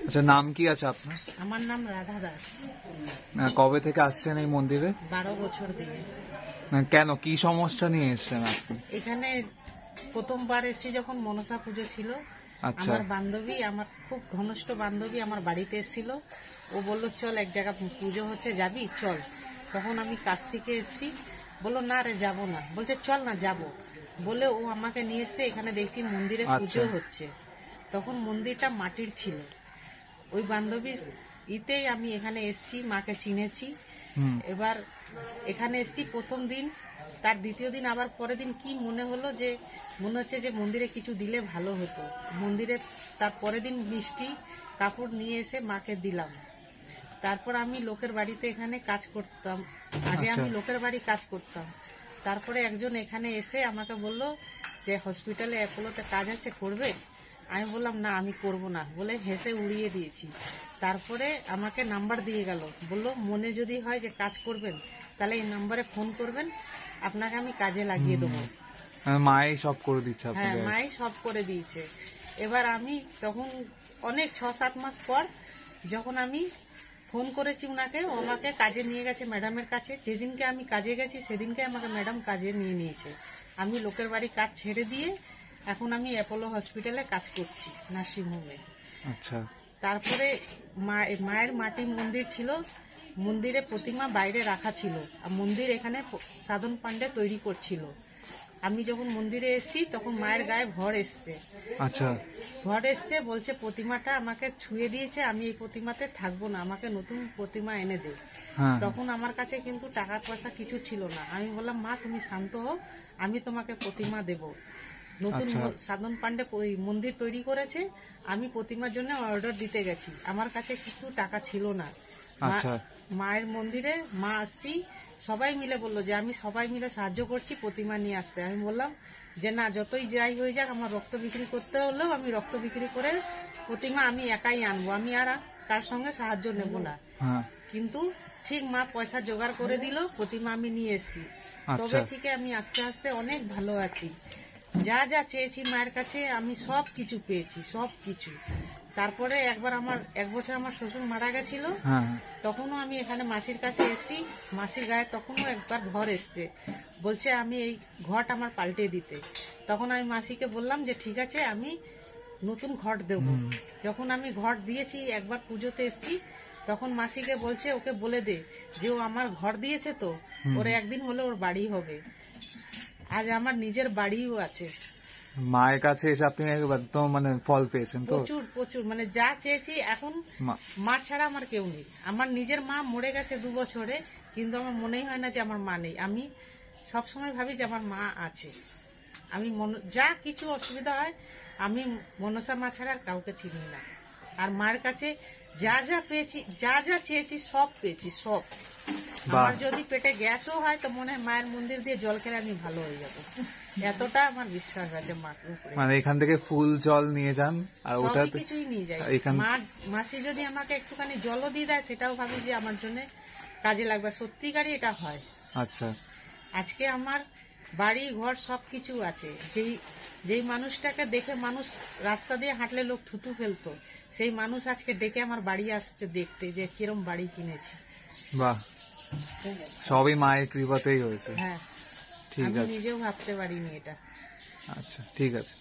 আচ্ছা, নাম কি আছে আপনার? আমার নাম রাধা দাস। কবে থেকে আসছেন এই মন্দিরে? 12 বছর দিয়ে। কেন, কি সমস্যা নিয়ে এসছেন আপনি এখানে প্রথমবার এসেছি যখন মনসা পুজো ছিল। আচ্ছা। আমার বান্ধবী, আমার খুব ঘনিষ্ঠ বান্ধবী আমার বাড়িতে এসেছিল। ও বলল চল এক জায়গা পুজো হচ্ছে, যাবি চল। তখন আমি কাছ থেকে এসেছি, বললো না রে যাবো না, বলছে চল না যাবো বলে ও আমাকে নিয়ে এসছে। এখানে দেখছি মন্দিরে পুজো হচ্ছে। তখন মন্দিরটা মাটির ছিল। ওই বান্ধবী ইতেই আমি এখানে এসছি, মাকে চিনেছি। এবার এখানে এসছি প্রথম দিন, তার দ্বিতীয় দিন আবার পরের দিন কি মনে হলো যে মনে হচ্ছে যে মন্দিরে কিছু দিলে ভালো হতো। মন্দিরে তার পরের দিন মিষ্টি কাপড় নিয়ে এসে মাকে দিলাম। তারপর আমি লোকের বাড়িতে এখানে কাজ করতাম। আগে আমি লোকের বাড়ি কাজ করতাম। তারপরে একজন এখানে এসে আমাকে বলল যে হসপিটালে অ্যাপোলোতে কাজ আছে, করবে? আমি বললাম না আমি করব না বলে হেসে উড়িয়ে দিয়েছি। তারপরে আমাকে নাম্বার দিয়ে গেল, বললো মনে যদি হয় যে কাজ করবেন তাহলে এই নাম্বারে ফোন করবেন, আপনাকে আমি কাজে লাগিয়ে দেবো। মাই সব করে দিচ্ছে? হ্যাঁ, মাই সব করে দিয়েছে। এবার আমি তখন অনেক 6-7 মাস পর যখন আমি ফোন করেছি উনাকে, ও আমাকে কাজে নিয়ে গেছে ম্যাডামের কাছে। যেদিনকে আমি কাজে গেছি সেদিনকে আমাকে ম্যাডাম কাজে নিয়ে নিয়েছে। আমি লোকের বাড়ি কাজ ছেড়ে দিয়ে এখন আমি অ্যাপোলো হসপিটালে কাজ করছি, নার্সিংহোমে। আচ্ছা। তারপরে মায়ের মাটি মন্দির ছিল, মন্দিরে প্রতিমা বাইরে রাখা ছিল, আর মন্দির এখানে সাধন পান্ডে তৈরি করছিল। আমি যখন মন্দিরে এসেছি তখন মায়ের গায়ে ভর এসছে। আচ্ছা। ভর এসছে, বলছে প্রতিমাটা আমাকে ছুঁয়ে দিয়েছে, আমি এই প্রতিমাতে থাকবো না, আমাকে নতুন প্রতিমা এনে দে। তখন আমার কাছে কিন্তু টাকা পয়সা কিছু ছিল না। আমি বললাম মা তুমি শান্ত হও, আমি তোমাকে প্রতিমা দেব। নতুন সাধন পান্ডে মন্দির তৈরি করেছে, আমি প্রতিমার জন্য অর্ডার দিতে গেছি, আমার কাছে কিছু টাকা ছিল না। মায়ের মন্দিরে মা আসছি, সবাই মিলে বললো যে আমি সবাই মিলে সাহায্য করছি প্রতিমা নিয়ে আসতে। আমি বললাম যে না, যতই যাই হয়ে যাক, আমার রক্ত বিক্রি করতে হলেও আমি রক্ত বিক্রি করে প্রতিমা আমি একাই আনবো, আমি আর কার সঙ্গে সাহায্য নেব না। কিন্তু ঠিক মা পয়সা জোগাড় করে দিল, প্রতিমা আমি নিয়ে এসেছি। তবে থেকে আমি আস্তে আস্তে অনেক ভালো আছি। যা যা চেয়েছি মায়ের কাছে আমি সব কিছু পেয়েছি, সব কিছু। তারপরে একবার আমার 1 বছর আমার শ্বশুর মারা গেছিল, তখনও আমি এখানে মাসির কাছে এসেছি। মাসির গায়ে তখনও একবার ঘর এসছে, বলছে আমি এই ঘরটা আমার পাল্টে দিতে। তখন আমি মাসিকে বললাম যে ঠিক আছে আমি নতুন ঘর দেব। যখন আমি ঘর দিয়েছি, একবার পুজোতে এসেছি, তখন মাসিকে বলছে ওকে বলে দে যে ও আমার ঘর দিয়েছে তো ওর একদিন হলে ওর বাড়ি হবে। আজ আমার নিজের বাড়িও আছে। মায়ের কাছে এসে আপনি একদম মানে ফল পেয়েছেন তো? প্রচুর প্রচুর, মানে যা চেয়েছি। এখন মা ছাড়া আমার কেউ নেই। আমার নিজের মা মরে গেছে 2 বছরে, কিন্তু আমার মনেই হয় না যে আমার মা নেই। আমি সবসময় ভাবি যে আমার মা আছে। আমি যা কিছু অসুবিধা হয় আমি মনসা মা ছাড়া আর কাউকে চিনি না। আর মায়ের কাছে যা যা পেয়েছি, যা যা চেয়েছি সব পেয়েছি, সব। আমার যদি পেটে গ্যাসও হয় তো মনে হয় মায়ের মন্দির দিয়ে জল খেলে আমি ভালো হয়ে যাবো, এতটা আমার বিশ্বাস আছে মার উপরে। মানে এখান থেকে ফুল জল নিয়ে যান আর ওটা কিছুই নিয়ে যাই। মাসি যদি আমাকে একটুখানি জলও দিয়ে দেয় সেটাও ভাবি যে আমার জন্য কাজে লাগবে। সত্যিকারই এটা হয়। আচ্ছা। আজকে আমার বাড়ি ঘর সবকিছু আছে। যেই মানুষটাকে দেখে মানুষ রাস্তা দিয়ে হাঁটলে লোক থুতু ফেলতো, সেই মানুষ আজকে ডেকে আমার বাড়ি আসছে দেখতে যে কিরম বাড়ি কিনেছি। বাহ, সবই মায়ের কৃপাতেই হয়েছে। হ্যাঁ, ঠিক আছে, নিজেও ভাবতে পারিনি এটা। আচ্ছা ঠিক আছে।